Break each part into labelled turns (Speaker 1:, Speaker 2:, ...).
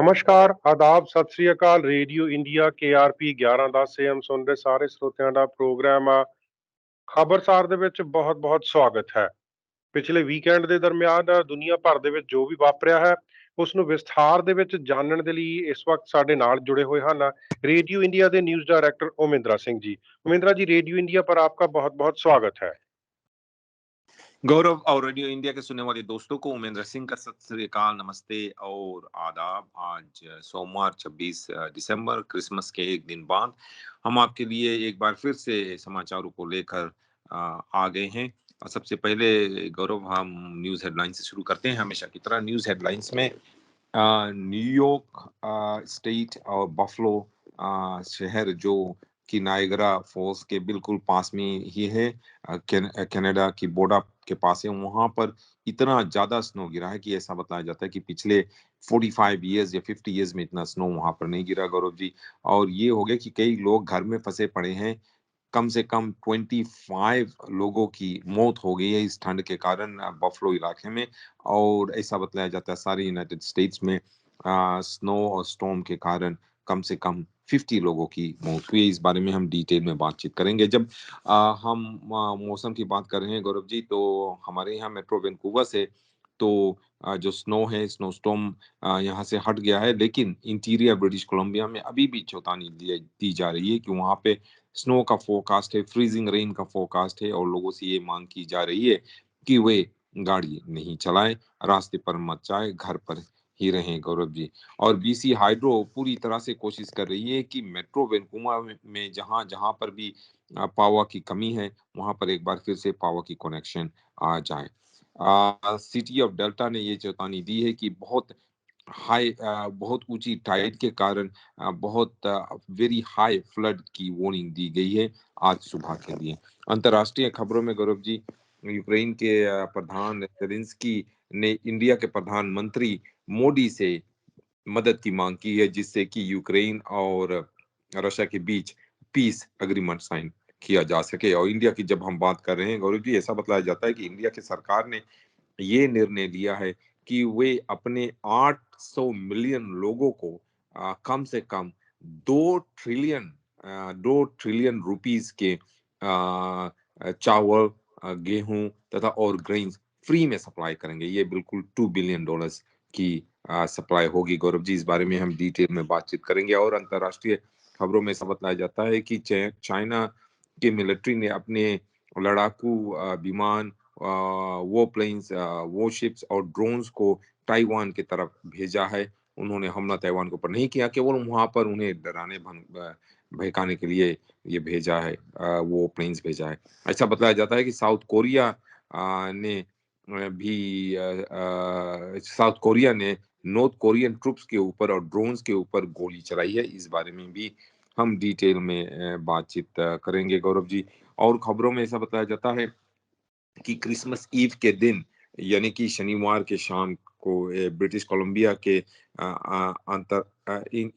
Speaker 1: ਨਮਸਕਾਰ, ਆਦਾਬ, ਸਤਿ ਸ੍ਰੀ ਅਕਾਲ। ਰੇਡੀਓ ਇੰਡੀਆ KRP 1110 AM ਸੁਣ ਰਹੇ ਸਾਰੇ ਸਰੋਤਿਆਂ ਦਾ ਪ੍ਰੋਗਰਾਮ ਆ ਖਬਰਸਾਰ ਦੇ ਵਿੱਚ ਬਹੁਤ-ਬਹੁਤ ਸਵਾਗਤ ਹੈ। ਪਿਛਲੇ ਵੀਕਐਂਡ ਦੇ ਦਰਮਿਆਨ ਦੁਨੀਆ ਭਰ ਦੇ ਵਿੱਚ ਜੋ ਵੀ ਵਾਪਰਿਆ ਹੈ ਉਸ ਨੂੰ ਵਿਸਥਾਰ ਦੇ ਵਿੱਚ ਜਾਣਨ ਦੇ ਲਈ ਇਸ ਵਕਤ ਸਾਡੇ ਨਾਲ जुड़े हुए ਹਨ रेडियो इंडिया के न्यूज डायरेक्टर ओमेंद्रा सिंह जी। ओमेंद्रा जी, रेडियो इंडिया पर आपका बहुत-बहुत स्वागत है।
Speaker 2: गौरव और रेडियो इंडिया के सुनने वाले दोस्तों को उमेंद्र सिंह का सत श्री अकाल, नमस्ते और आदाब। आज सोमवार 26 दिसंबर, क्रिसमस के एक दिन बाद हम आपके लिए एक बार फिर से समाचारों को लेकर आ गए हैं। और सबसे पहले गौरव, हम न्यूज हेडलाइन से शुरू करते हैं हमेशा की तरह। न्यूज हेडलाइंस में न्यूयॉर्क स्टेट और बफलो शहर जो कि नायगरा फॉल्स के बिल्कुल पास में ही है, कनाडा की बॉर्डर के पास है, वहां पर इतना ज्यादा स्नो गिरा है कि ऐसा बताया जाता है कि पिछले 45 इयर्स या 50 इयर्स में इतना स्नो वहां पर नहीं गिरा गौरव जी। और ये हो गया कि कई लोग घर में फंसे पड़े हैं। कम से कम 25 लोगों की मौत हो गई है इस ठंड के कारण बफलो इलाके में। और ऐसा बताया जाता है सारे यूनाइटेड स्टेट्स में स्नो और स्टॉर्म के कारण कम से कम 50 लोगों की मौत हुई है। इस बारे में हम डिटेल में बातचीत करेंगे। जब हम मौसम की बात कर रहे हैं गौरव जी, तो हमारे यहाँ मेट्रो वैंकूवर से तो जो स्नो है, स्नो स्टॉर्म यहाँ से हट गया है, लेकिन इंटीरियर ब्रिटिश कोलंबिया में अभी भी चेतावनी दी जा रही है कि वहां पे स्नो का फोरकास्ट है, फ्रीजिंग रेन का फोरकास्ट है और लोगों से ये मांग की जा रही है कि वे गाड़ी नहीं चलाएं, रास्ते पर मत जाए, घर पर ही रहें गौरव जी। और बीसी हाइड्रो पूरी तरह से कोशिश कर रही है कि मेट्रो वैंकूवर में जहां जहां पर भी पावर की कमी है वहां पर एक बार फिर से पावर की कनेक्शन आ जाए। सिटी ऑफ डेल्टा ने ये चेतावनी दी है कि बहुत ऊंची टाइड के कारण बहुत वेरी हाई फ्लड की वार्निंग दी गई है आज सुबह के लिए। अंतर्राष्ट्रीय खबरों में गौरव जी, यूक्रेन के प्रधान जेलेंस्की ने इंडिया के प्रधानमंत्री मोदी से मदद की मांग की है, जिससे कि यूक्रेन और रशिया के बीच पीस एग्रीमेंट साइन किया जा सके। और इंडिया की जब हम बात कर रहे हैं गौरव जी, ऐसा बताया जाता है कि इंडिया की सरकार ने ये निर्णय लिया है कि वे अपने 800 मिलियन लोगों को कम से कम 2 ट्रिलियन रुपीस के चावल, गेहूं तथा और ग्रेन्स फ्री में सप्लाई करेंगे। ये बिल्कुल $2 बिलियन की सप्लाई होगी गौरव जी। इस बारे में हम डिटेल में बातचीत करेंगे। और अंतर्राष्ट्रीय खबरों में ऐसा बताया जाता है कि चाइना के मिलिट्री ने अपने लड़ाकू विमान, वो प्लेन्स, वो शिप्स और ड्रोन्स को ताइवान की तरफ भेजा है। उन्होंने हमला ताइवान के ऊपर नहीं किया, केवल वहां पर उन्हें डराने भड़काने के लिए ये भेजा है, वो प्लेन्स भेजा है। ऐसा बताया जाता है कि ने भी साउथ कोरिया ने नॉर्थ कोरियन ट्रूप्स के ऊपर और ड्रोन्स के ऊपर गोली चलाई है। इस बारे में भी हम डिटेल में बातचीत करेंगे गौरव जी। और खबरों में ऐसा बताया जाता है कि क्रिसमस ईव के दिन यानी कि शनिवार के शाम को ब्रिटिश कोलंबिया के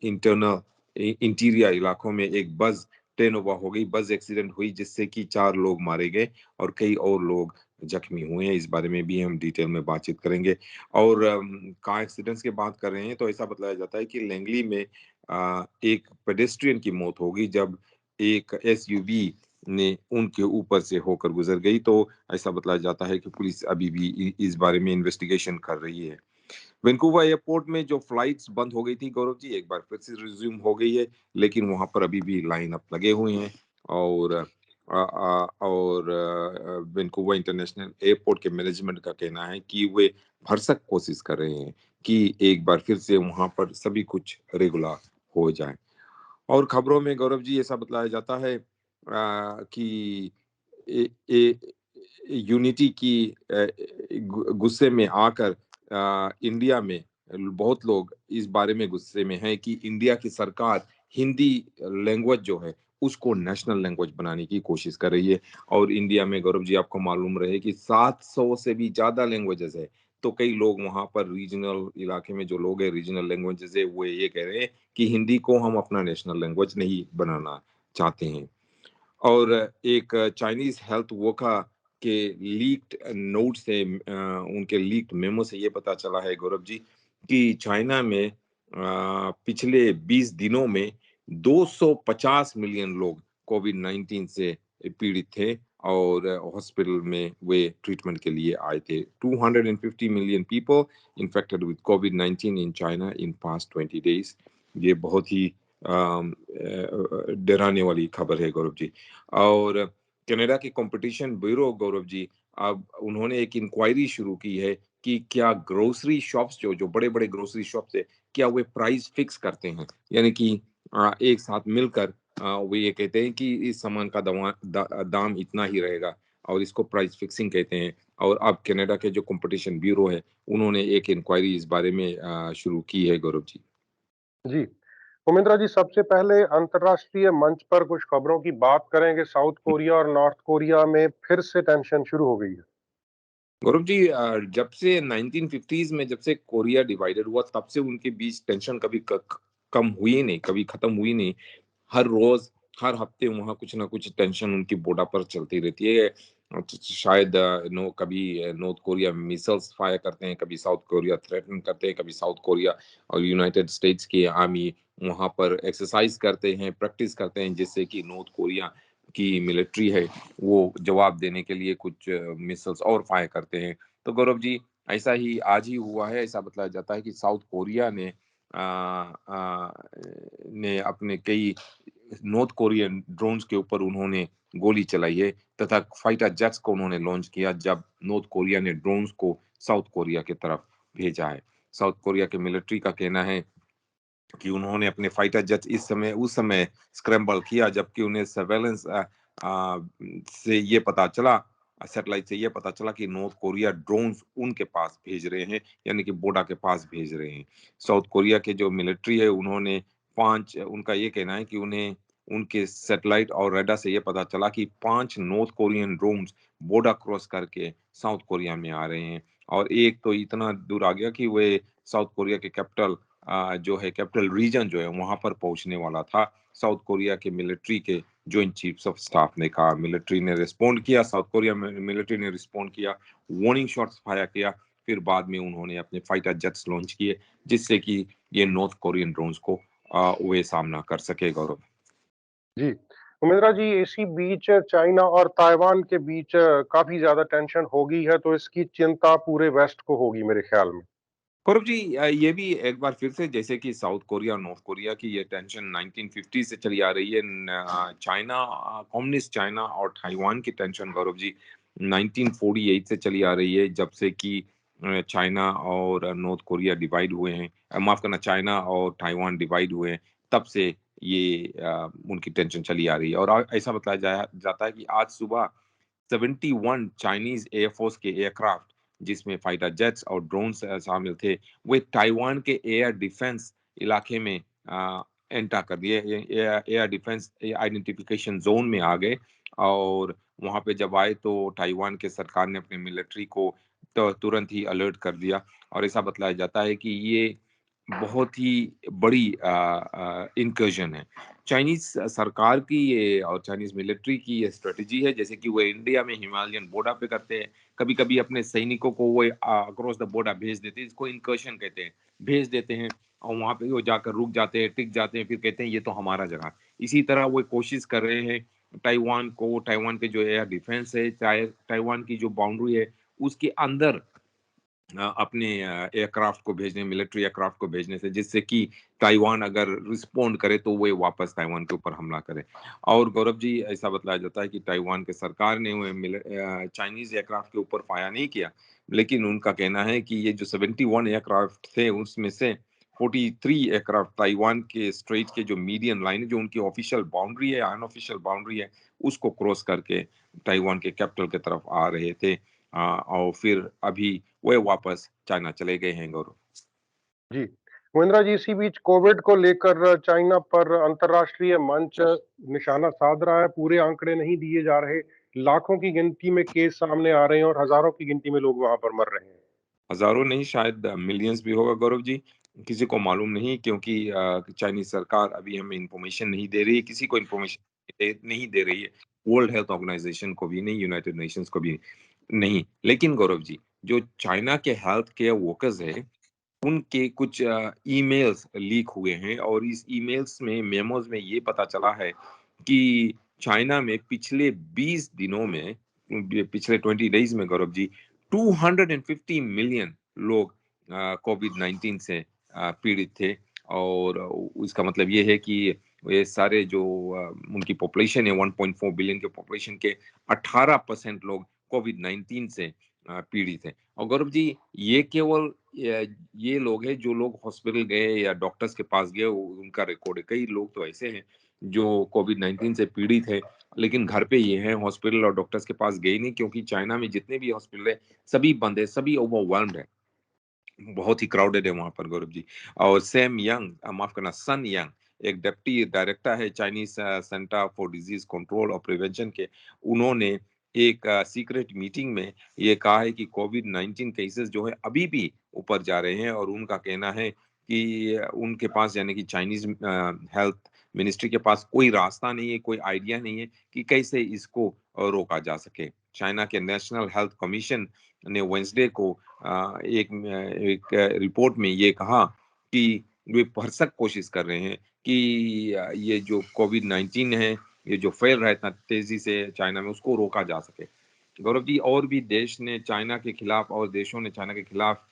Speaker 2: इंटरनल इंटीरियर इलाकों में एक बस ट्रेन ओवर हो गई, बस एक्सीडेंट हुई, जिससे कि 4 लोग मारे गए और कई और लोग जख्मी हुए हैं। इस बारे में भी हम डिटेल में बातचीत करेंगे। और कार एक्सीडेंट्स की बात कर रहे हैं तो ऐसा बताया जाता है कि लैंगली में एक पेडेस्ट्रियन की मौत होगी जब एक एसयूवी ने उनके ऊपर से होकर गुजर गई। तो ऐसा बताया जाता है कि पुलिस अभी भी इस बारे में इन्वेस्टिगेशन कर रही है। वैंकूवर एयरपोर्ट में जो फ्लाइट्स बंद हो गई थी गौरव जी, एक बार फिर से रिज्यूम हो गई है, लेकिन वहां पर अभी भी लाइन अप लगे हुए हैं। और वैंकूवर इंटरनेशनल एयरपोर्ट के मैनेजमेंट का कहना है कि वे भरसक कोशिश कर रहे हैं कि एक बार फिर से वहां पर सभी कुछ रेगुलर हो जाए। और खबरों में गौरव जी ऐसा बताया जाता है कि यूनिटी की गुस्से में आकर इंडिया में बहुत लोग इस बारे में गुस्से में हैं कि इंडिया की सरकार हिंदी लैंग्वेज जो है उसको नेशनल लैंग्वेज बनाने की कोशिश कर रही है। और इंडिया में गौरव जी आपको मालूम रहे कि 700 से भी ज्यादा लैंग्वेजेस है। तो कई लोग वहां पर रीजनल इलाके में जो लोग हैं, रीजनल लैंग्वेजेस है, वो ये कह रहे हैं कि हिंदी को हम अपना नेशनल लैंग्वेज नहीं बनाना चाहते हैं। और एक चाइनीज हेल्थ वर्कर के लीक्ड नोट से, उनके लीक्ड मेमो से ये पता चला है गौरव जी कि चाइना में पिछले 20 दिनों में 250 मिलियन लोग कोविड-19 से पीड़ित थे और हॉस्पिटल में वे ट्रीटमेंट के लिए आए थे। 250 million people infected with covid in China in past 20 days. ये बहुत ही डराने वाली खबर है गौरव जी। और कनाडा के कंपटीशन ब्यूरो गौरव जी, अब उन्होंने एक इंक्वायरी शुरू की है कि क्या ग्रोसरी शॉप्स जो बड़े-बड़े ग्रोसरी शॉप्स है, क्या वे प्राइस फिक्स करते हैं? यानी कि एक साथ मिलकर वो ये कहते हैं कि इस सामान का दाम इतना ही रहेगा और इसको प्राइस फिक्सिंग कहते हैं। और अब कनाडा के जो कंपटीशन ब्यूरो है, उन्होंने एक इंक्वायरी इस बारे में शुरू की है गौरव जी।
Speaker 1: जी। उमेंद्रा जी, सबसे पहले अंतर्राष्ट्रीय मंच पर कुछ खबरों की बात करेंगे। साउथ कोरिया और नॉर्थ कोरिया में फिर से टेंशन शुरू हो गई है।
Speaker 2: गौरव जी, जब से 1950s में जब से कोरिया डिवाइडेड हुआ तब से उनके बीच टेंशन कभी कम हुई नहीं, कभी खत्म हुई नहीं। हर रोज, हर हफ्ते वहाँ कुछ ना कुछ टेंशन उनकी बॉर्डर पर चलती रहती है। शायद नो कभी नॉर्थ कोरिया मिसाइल्स फायर करते हैं, कभी साउथ कोरिया थ्रेटन करते हैं, कभी साउथ कोरिया और यूनाइटेड स्टेट्स की आर्मी वहाँ पर एक्सरसाइज करते हैं, प्रैक्टिस करते हैं, जिससे कि नॉर्थ कोरिया की मिलिट्री है वो जवाब देने के लिए कुछ मिसाइल्स और फायर करते हैं। तो गौरव जी, ऐसा ही आज ही हुआ है। ऐसा बताया जाता है कि साउथ कोरिया ने अपने कई नॉर्थ कोरियन ड्रोन्स के ऊपर उन्होंने गोली चलाई है तथा फाइटर जेट्स को उन्होंने लॉन्च किया जब नॉर्थ कोरिया ने ड्रोन्स को साउथ कोरिया की तरफ भेजा है। साउथ कोरिया के मिलिट्री का कहना है कि उन्होंने अपने फाइटर जेट उस समय स्क्रैम्बल किया जबकि उन्हें सर्वेलेंस से ये पता चला, सैटेलाइट से ये पता चला कि नॉर्थ कोरिया ड्रोन्स उनके पास भेज रहे हैं, यानी कि बॉर्डर के पास भेज रहे हैं। साउथ कोरिया के जो मिलिट्री है उन्होंने 5 उनका ये कहना है कि उन्हें उनके सैटेलाइट और रडार से ये पता चला कि 5 north Korean drones border cross करके साउथ कोरिया में आ रहे हैं और एक तो इतना दूर आ गया कि वे साउथ कोरिया के कैपिटल जो है कैपिटल रीजन जो है वहां पर पहुंचने वाला था। साउथ कोरिया के मिलिट्री के जॉइंट चीफ्स ऑफ स्टाफ ने कहा, मिलिट्री ने रिस्पॉन्ड किया, साउथ कोरिया मिलिट्री ने रिस्पॉन्ड किया, वार्निंग शॉट्स फायर किया, फिर बाद में उन्होंने अपने फाइटर जेट्स लॉन्च किए जिससे कि ये नॉर्थ कोरियन ड्रोन्स को वे सामना कर सके गौरव।
Speaker 1: जी। उमेंद्रा जी, इसी बीच चाइना और ताइवान के बीच काफ़ी ज़्यादा टेंशन हो गई है, तो इसकी चिंता पूरे वेस्ट को होगी मेरे ख़्याल में।
Speaker 2: गौरव जी, ये भी एक बार फिर से जैसे कि साउथ कोरिया और नॉर्थ कोरिया की ये टेंशन 1950 से चली आ रही है। चाइना, कम्युनिस्ट चाइना और ताइवान की टेंशन गौरव जी 1948 से चली आ रही है जब से कि चाइना और नॉर्थ कोरिया डिवाइड हुए हैं, माफ करना, चाइना और ताइवान डिवाइड हुए हैं, तब से ये उनकी टेंशन चली आ रही है। और ऐसा बताया जाता है कि आज सुबह 71 चाइनीज एयरफोर्स के एयरक्राफ्ट जिसमें फाइटर जेट्स और ड्रोन्स शामिल थे, वे ताइवान के एयर डिफेंस इलाके में एंटर कर दिए। Air air defence identification zone में आ गए और वहां पे जब आए तो ताइवान के सरकार ने अपने मिलिट्री को तुरंत ही अलर्ट कर दिया और ऐसा बतलाया जाता है कि ये बहुत ही बड़ी इंकर्जन है। चाइनीज सरकार की ये और चाइनीज मिलिट्री की ये स्ट्रेटजी है, जैसे कि वो इंडिया में हिमालयन बॉर्डर पे करते हैं, कभी-कभी अपने सैनिकों को वो अक्रॉस द बॉर्डर भेज देते हैं, इसको इनकर्शन कहते हैं। भेज देते हैं और वहाँ पे वो जाकर रुक जाते हैं, टिक जाते हैं, फिर कहते हैं ये तो हमारा जगह। इसी तरह वो कोशिश कर रहे हैं ताइवान के जो एयर डिफेंस है, चाहे ताइवान की जो बाउंड्री है, उसके अंदर अपने एयरक्राफ्ट को भेजने, मिलिट्री एयरक्राफ्ट को भेजने से, जिससे कि ताइवान अगर रिस्पॉन्ड करे तो वे वापस ताइवान के ऊपर हमला करे। और गौरव जी, ऐसा बतलाया जाता है कि ताइवान के सरकार ने चाइनीज एयरक्राफ्ट के ऊपर फायर नहीं किया, लेकिन उनका कहना है कि ये जो 71 एयरक्राफ्ट थे उसमें से 43 एयरक्राफ्ट ताइवान के स्ट्रेट के जो मीडियन लाइन है, जो उनकी ऑफिशियल बाउंड्री है, अनऑफिशियल बाउंड्री है, उसको क्रॉस करके ताइवान के कैपिटल की तरफ आ रहे थे। और फिर अभी वे वापस चाइना चले गए हैं गौरव।
Speaker 1: जी। महेंद्रा जी, इसी बीच कोविड को लेकर चाइना पर अंतर्राष्ट्रीय मंच निशाना साध रहा है। पूरे आंकड़े नहीं दिए जा रहे। लाखों की गिनती में केस सामने आ रहे हैं और हज़ारों की गिनती में लोग वहाँ पर मर रहे हैं।
Speaker 2: हजारों नहीं, शायद मिलियंस भी होगा गौरव जी। किसी को मालूम नहीं क्योंकि चाइनीज सरकार अभी हमें इंफॉर्मेशन नहीं दे रही है, किसी को इंफॉर्मेशन नहीं दे रही है। वर्ल्ड हेल्थ ऑर्गेनाइजेशन को भी नहीं, यूनाइटेड नेशंस को भी नहीं। लेकिन गौरव जी, जो चाइना के हेल्थ केयर वर्कर्स है उनके कुछ ईमेल्स लीक हुए हैं और इस ईमेल्स में मेमोज में ये पता चला है कि चाइना में पिछले 20 दिनों में पिछले 20 डेज में गौरव जी 250 मिलियन लोग कोविड 19 से पीड़ित थे। और इसका मतलब ये है कि ये सारे जो उनकी पॉपुलेशन है 1.4 बिलियन के पॉपुलेशन के 18% लोग कोविड 19 से पीड़ित हैं। और गौरव जी ये केवल ये लोग हैं जो लोग हॉस्पिटल गए या डॉक्टर्स के पास गए उनका रिकॉर्ड है। कई लोग तो ऐसे हैं जो कोविड 19 से पीड़ित है लेकिन घर पे ये हैं, हॉस्पिटल और डॉक्टर्स के पास गए नहीं, क्योंकि चाइना में जितने भी हॉस्पिटल है सभी बंद है, सभी ओवरवेल्म्ड है, बहुत ही क्राउडेड है वहां पर गौरव जी। और सैम यंग, माफ करना, सन यंग, एक डिप्टी डायरेक्टर है Chinese centre for disease control और प्रिवेंशन के, उन्होंने एक सीक्रेट मीटिंग में ये कहा है कि कोविड 19 केसेस जो है अभी भी ऊपर जा रहे हैं और उनका कहना है कि उनके पास यानी कि चाइनीज हेल्थ मिनिस्ट्री के पास कोई रास्ता नहीं है, कोई आइडिया नहीं है कि कैसे इसको रोका जा सके। चाइना के नेशनल हेल्थ कमीशन ने वेंसडे को एक रिपोर्ट में ये कहा कि वे भरसक कोशिश कर रहे हैं कि ये जो कोविड 19 है, ये जो फैल रहा है इतना तेजी से चाइना में, उसको रोका जा सके। गौरव जी और भी देश ने चाइना के खिलाफ और देशों ने चाइना के खिलाफ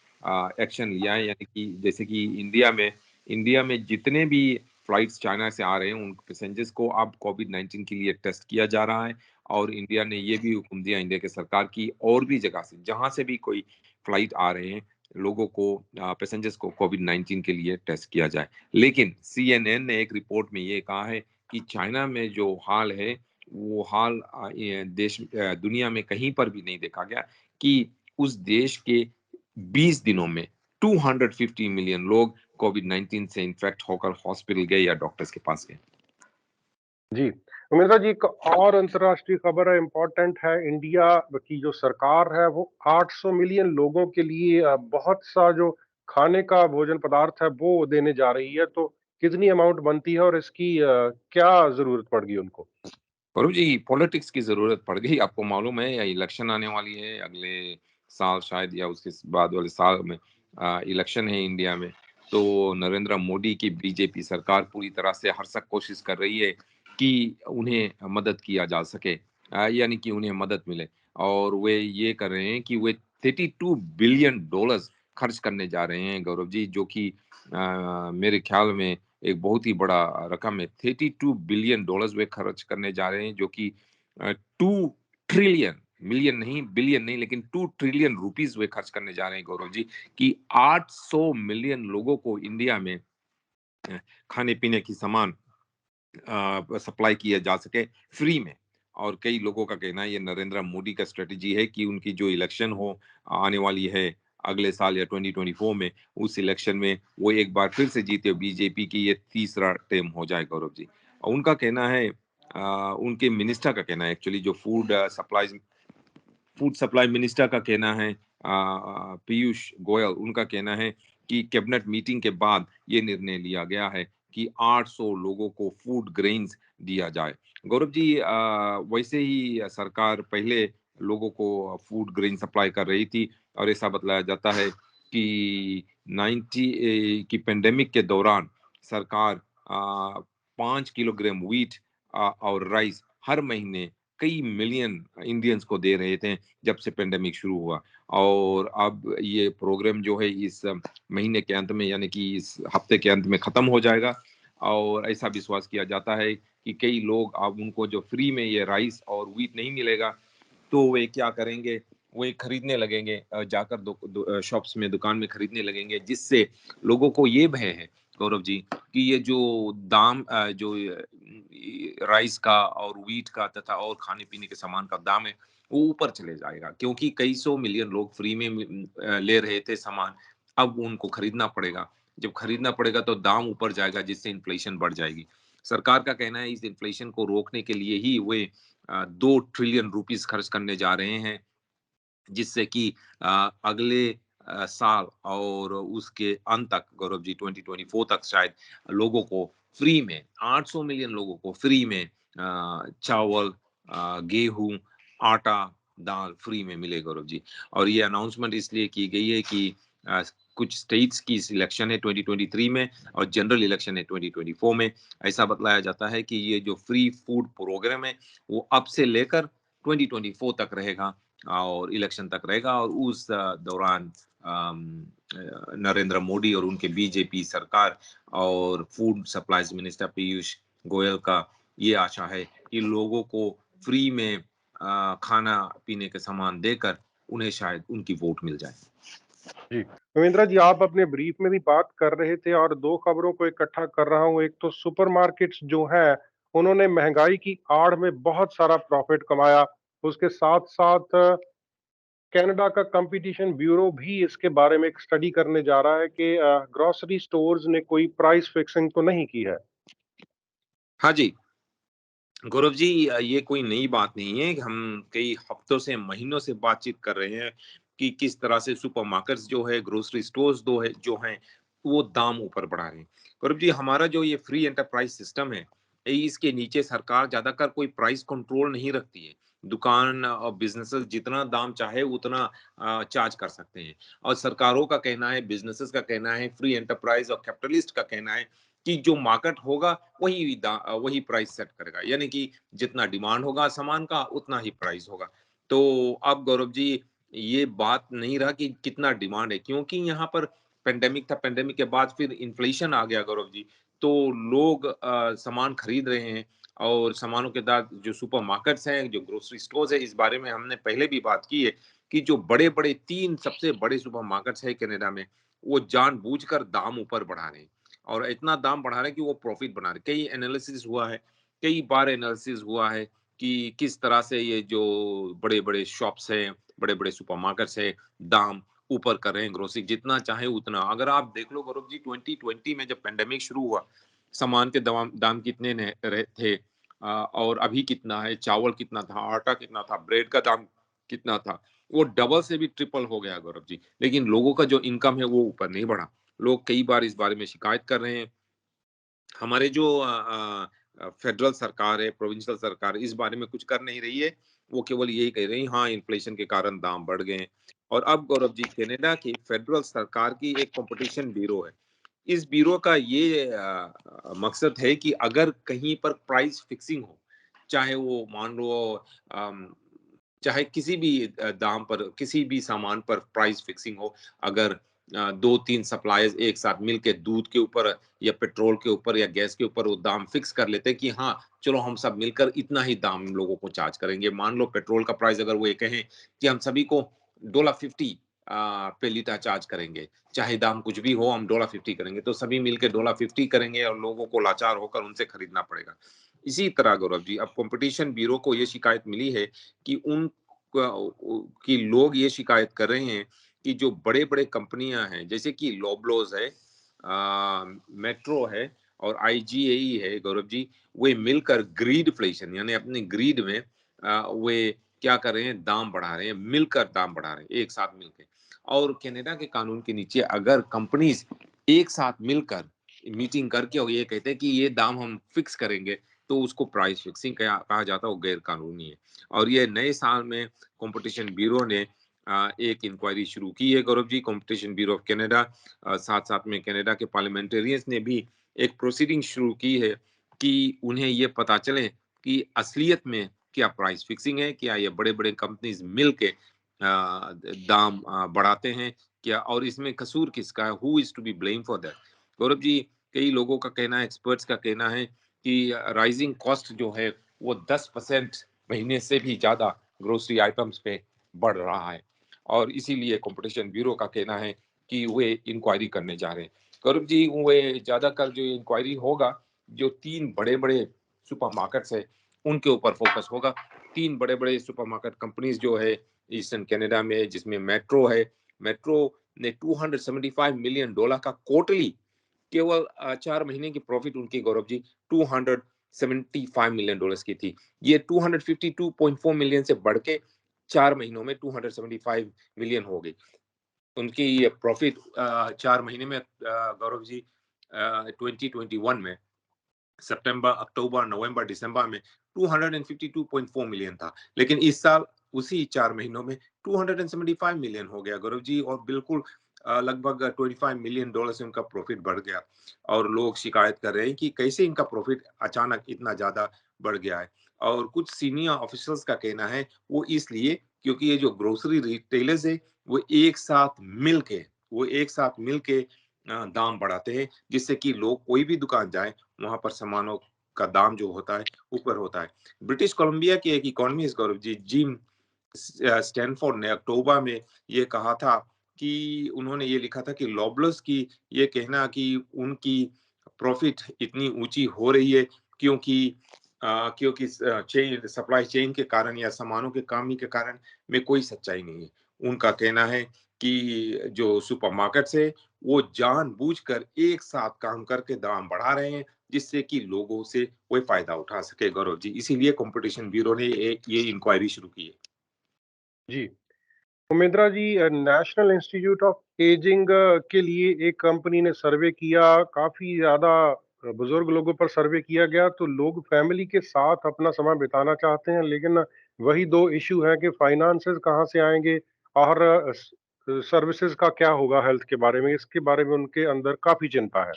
Speaker 2: एक्शन लिया है, यानी कि जैसे कि इंडिया में जितने भी फ्लाइट्स चाइना से आ रहे हैं उन पैसेंजर्स को अब कोविड 19 के लिए टेस्ट किया जा रहा है। और इंडिया ने ये भी हुक्म दिया, इंडिया के सरकार की और भी जगह से जहां से भी कोई फ्लाइट आ रहे हैं लोगों को, पैसेंजर्स को कोविड 19 के लिए टेस्ट किया जाए। लेकिन सीएनएन ने एक रिपोर्ट में ये कहा है कि चाइना में जो हाल है वो हाल ये दुनिया में कहीं पर भी नहीं देखा गया कि उस देश के 20 दिनों में 250 मिलियन लोग कोविड 19 से इन्फेक्ट होकर हॉस्पिटल गए या डॉक्टर्स के पास गए।
Speaker 1: जी, उमेश जी, एक और अंतर्राष्ट्रीय खबर है, इम्पोर्टेंट है। इंडिया की जो सरकार है वो 800 मिलियन लोगों के लिए बहुत सा जो खाने का भोजन पदार्थ है वो देने जा रही है। तो कितनी अमाउंट बनती है और इसकी क्या जरूरत पड़ गई उनको?
Speaker 2: गौरव जी पॉलिटिक्स की जरूरत पड़ गई, आपको मालूम है या इलेक्शन आने वाली है अगले साल शायद या उसके बाद वाले साल में इलेक्शन है इंडिया में। तो नरेंद्र मोदी की बीजेपी सरकार पूरी तरह से हरसक कोशिश कर रही है कि उन्हें मदद किया जा सके, यानी कि उन्हें मदद मिले। और वे ये कर रहे हैं कि वे 32 बिलियन डॉलर्स खर्च करने जा रहे हैं गौरव जी, जो कि मेरे ख्याल में एक बहुत ही बड़ा रकम है। 32 बिलियन डॉलर्स वे खर्च करने जा रहे हैं, जो कि 2 ट्रिलियन, मिलियन नहीं बिलियन नहीं लेकिन 2 ट्रिलियन रुपीस वे खर्च करने जा रहे हैं गौरव जी, कि 800 मिलियन लोगों को इंडिया में खाने पीने की सामान सप्लाई किया जा सके फ्री में। और कई लोगों का कहना है ये नरेंद्र मोदी का स्ट्रेटेजी है कि उनकी जो इलेक्शन हो आने वाली है अगले साल या 2024 में, उस इलेक्शन में वो एक बार फिर से जीते, बीजेपी की ये तीसरा टर्म हो जाए गौरव जी। और उनका कहना है उनके मिनिस्टर का कहना है, एक्चुअली जो फूड सप्लाई मिनिस्टर का कहना है, पीयूष गोयल, उनका कहना है कि कैबिनेट मीटिंग के बाद ये निर्णय लिया गया है कि 800 लोगों को फूड ग्रेन्स दिया जाए। गौरव जी वैसे ही सरकार पहले लोगों को फूड ग्रेन सप्लाई कर रही थी और ऐसा बतलाया जाता है कि 90 की पेंडेमिक के दौरान सरकार 5 किलोग्राम व्हीट और राइस हर महीने कई मिलियन इंडियंस को दे रहे थे जब से पेंडेमिक शुरू हुआ। और अब ये प्रोग्राम जो है इस महीने के अंत में यानी कि इस हफ्ते के अंत में खत्म हो जाएगा। और ऐसा विश्वास किया जाता है कि कई लोग अब उनको जो फ्री में ये राइस और व्हीट नहीं मिलेगा तो वे क्या करेंगे, वे खरीदने लगेंगे, जाकर शॉप्स में दुकान में खरीदने लगेंगे, जिससे लोगों को ये भय है गौरव जी कि ये जो दाम जो राइस का और व्हीट का तथा और खाने पीने के सामान का दाम है वो ऊपर चले जाएगा, क्योंकि कई सौ मिलियन लोग फ्री में ले रहे थे सामान, अब उनको खरीदना पड़ेगा। जब खरीदना पड़ेगा तो दाम ऊपर जाएगा, जिससे इन्फ्लेशन बढ़ जाएगी। सरकार का कहना है इस इन्फ्लेशन को रोकने के लिए ही वे 2 ट्रिलियन रुपीस खर्च करने जा रहे हैं, जिससे कि अगले साल और उसके अंत तक गौरव जी 2024 तक शायद लोगों को फ्री में, 800 मिलियन लोगों को फ्री में चावल, गेहूं, आटा, दाल फ्री में मिले गौरव जी। और ये अनाउंसमेंट इसलिए की गई है कि कुछ स्टेट्स की इलेक्शन है 2023 में और जनरल इलेक्शन है 2024 में। ऐसा बतलाया जाता है कि ये जो फ्री फूड प्रोग्राम है वो अब से लेकर 2024 तक रहेगा और इलेक्शन तक रहेगा और उस दौरान नरेंद्र मोदी और उनके बीजेपी सरकार और food supplies minister Piyush Goyal का ये आशा है कि लोगों को फ्री में खाना पीने के सामान देकर उन्हें शायद उनकी वोट मिल जाए।
Speaker 1: जी, रविंद्रा जी, आप अपने ब्रीफ में भी बात कर रहे थे और 2 खबरों को इकट्ठा कर रहा हूँ। एक तो सुपरमार्केट्स जो हैं, उन्होंने महँगाई की आड़ में बहुत सारा प्रॉफ़िट कमाया। उसके साथ-साथ कनाडा का कंपटीशन ब्यूरो भी इसके बारे में एक स्टडी करने जा रहा है कि ग्रोसरी स्टोर्स ने कोई प्राइस फिक्सिंग तो नहीं की है।
Speaker 2: हाँ जी, गौरव जी, ये कोई नई बात नहीं है। हम कई हफ्तों से, महीनों से बातचीत कर रहे हैं कि किस तरह से सुपरमार्केट्स जो है, ग्रोसरी स्टोर्स जो हैं, वो दाम ऊपर बढ़ा रहे हैं। गौरव जी, हमारा जो ये फ्री एंटरप्राइज सिस्टम है, इसके नीचे सरकार ज़्यादातर कोई प्राइस कंट्रोल नहीं रखती है। दुकान और बिज़नेसेस जितना दाम चाहे उतना चार्ज कर सकते हैं और सरकारों का कहना है, बिज़नेसेस का कहना है, फ्री एंटरप्राइज और कैपिटलिस्ट का कहना है कि जो मार्केट होगा वही प्राइस सेट करेगा, यानी कि जितना डिमांड होगा सामान का उतना ही प्राइस होगा। तो अब गौरव जी, ये बात नहीं रहा कि कितना डिमांड है, क्योंकि यहाँ पर पेंडेमिक था, पेंडेमिक के बाद फिर इन्फ्लेशन आ गया गौरव जी। तो लोग सामान खरीद रहे हैं और सामानों के साथ जो सुपरमार्केट्स हैं, जो ग्रोसरी स्टोर्स है, इस बारे में हमने पहले भी बात की है कि जो बड़े-बड़े 3 सबसे बड़े सुपरमार्केट्स है कनाडा में, वो जानबूझकर दाम ऊपर बढ़ा रहे हैं। और इतना दाम बढ़ा रहे हैं कि वो प्रॉफिट बना रहे हैं। कई एनालिसिस हुआ है, कई बार एनालिसिस हुआ है कि किस तरह से ये जो बड़े-बड़े शॉप्स हैं, बड़े-बड़े सुपरमार्केट्स हैं, दाम ऊपर कर रहे हैं ग्रोसरी जितना चाहे उतना। अगर आप देख लो गौरव जी, 2020 में जब पैंडेमिक शुरू हुआ, सामान के दाम दाम कितने ने रहे थे और अभी कितना है, चावल कितना था, आटा कितना था, ब्रेड का दाम कितना था, वो डबल से भी ट्रिपल हो गया गौरव जी। लेकिन लोगों का जो इनकम है वो ऊपर नहीं बढ़ा। लोग कई बार इस बारे में शिकायत कर रहे हैं। हमारे जो फेडरल सरकार है, प्रोविंशियल सरकार इस बारे में कुछ कर नहीं रही है। वो केवल यही कह रही है, हाँ, इन्फ्लेशन के कारण दाम बढ़ गए हैं। और अब गौरव जी, कनाडा की फेडरल सरकार की एक कॉम्पिटिशन ब्यूरो है। इस ब्यूरो का ये मकसद है कि अगर कहीं पर प्राइस फिक्सिंग हो, चाहे वो मान लो अम, चाहे किसी भी दाम पर, किसी भी सामान पर प्राइस फिक्सिंग हो, अगर 2-3 सप्लायर्स एक साथ मिलके दूध के ऊपर या पेट्रोल के ऊपर या गैस के ऊपर वो दाम फिक्स कर लेते हैं कि हाँ, चलो हम सब मिलकर इतना ही दाम लोगों को चार्ज करेंगे। मान लो पेट्रोल का प्राइस अगर वो ये कहें कि हम सभी को $50 पे लीटर चार्ज करेंगे, चाहे दाम कुछ भी हो हम $50 करेंगे, तो सभी मिलके $50 करेंगे और लोगों को लाचार होकर उनसे खरीदना पड़ेगा। इसी तरह गौरव जी, अब कॉम्पिटिशन ब्यूरो को ये शिकायत मिली है कि कि लोग ये शिकायत कर रहे हैं कि जो बड़े-बड़े कंपनियां हैं, जैसे कि लॉबलॉज है, मेट्रो है और आईजीएई है गौरव जी, वे मिलकर ग्रीडफ्लेशन यानी अपनी ग्रीड में वे क्या कर रहे हैं, दाम बढ़ा रहे हैं, मिलकर दाम बढ़ा रहे हैं, एक साथ मिलके। और कनाडा के कानून के नीचे अगर कंपनीज एक साथ मिलकर मीटिंग करके और ये कहते हैं कि ये दाम हम फिक्स करेंगे, तो उसको प्राइस फिक्सिंग कहा जाता है, वो गैर कानूनी है। और ये नए साल में कंपटीशन ब्यूरो ने एक इंक्वायरी शुरू की है Gaurav ji, competition bureau of Canada. साथ-साथ में कनाडा के पार्लियामेंटेरियंस ने भी एक प्रोसीडिंग शुरू की है कि उन्हें ये पता चले कि असलियत में क्या प्राइस फिक्सिंग है, क्या ये बड़े-बड़े कंपनीज मिल के दाम बढ़ाते हैं क्या, और इसमें कसूर किसका है, who is to be blame for that. Gaurav ji, कई लोगों का कहना है, एक्सपर्ट्स का कहना है कि राइजिंग कॉस्ट जो है वो 10% महीने से भी ज्यादा ग्रोसरी आइटम्स पे बढ़ रहा है और इसीलिए कंपटीशन ब्यूरो का कहना है कि वे इंक्वायरी करने जा रहे हैं। गौरव जी, वे ज्यादातर जो इंक्वायरी होगा, जो 3 बड़े-बड़े सुपरमार्केट्स है उनके ऊपर फोकस होगा। 3 बड़े-बड़े सुपरमार्केट कंपनीज जो है ईस्टर्न कनाडा में, जिसमें मेट्रो है। मेट्रो ने $275 मिलियन का क्वार्टरली, केवल 4 महीने की प्रॉफिट उनकी गौरव जी $275 मिलियन की थी। ये 252.4 मिलियन से बढ़ के 4 महीनों में 275 मिलियन हो गई। उनकी ये प्रॉफिट 4 महीने में गौरव जी 2021 में सितंबर, अक्टूबर, नवंबर, दिसंबर में 252.4 मिलियन था। लेकिन इस साल उसी 4 महीनों में 275 मिलियन हो गया गौरव जी, और बिल्कुल लगभग $25 मिलियन से उनका प्रॉफिट बढ़ गया। और लोग शिकायत कर रहे हैं कि कैसे इनका प्रॉफिट अचानक इतना ज़्यादा बढ़ गया है। और कुछ सीनियर ऑफिसर्स का कहना है वो इसलिए क्योंकि ये जो ग्रोसरी रिटेलर्स है वो एक साथ मिलके दाम बढ़ाते हैं, जिससे कि लोग कोई भी दुकान जाए वहां पर सामानों का दाम जो होता है ऊपर होता है। ब्रिटिश कोलंबिया के एक economist Gaurav ji gym Stanford ने अक्टूबर में ये कहा था कि उन्होंने ये लिखा था कि लॉबलर्स की ये कहना कि उनकी प्रॉफिट इतनी ऊंची हो रही है क्योंकि क्योंकि चेन सप्लाई चेन के कारण या सामानों के कमी के कारण में कोई सच्चाई नहीं है। उनका कहना है कि जो सुपरमार्केट्स है वो जानबूझकर एक साथ काम करके दाम बढ़ा रहे हैं जिससे कि लोगों से कोई फायदा उठा सके गौरव जी। इसीलिए कंपटीशन ब्यूरो ने एक ये इंक्वायरी शुरू की है।
Speaker 1: जी। उमेंद्रा जी, नेशनल इंस्टीट्यूट ऑफ एजिंग के लिए एक कंपनी ने सर्वे किया, काफ़ी ज़्यादा बुज़ुर्ग लोगों पर सर्वे किया गया, तो लोग फैमिली के साथ अपना समय बिताना चाहते हैं, लेकिन वही 2 इश्यू हैं कि फाइनेंसेस कहाँ से आएँगे और सर्विसेज़ का क्या होगा हेल्थ के बारे में, इसके बारे में उनके अंदर काफ़ी चिंता है।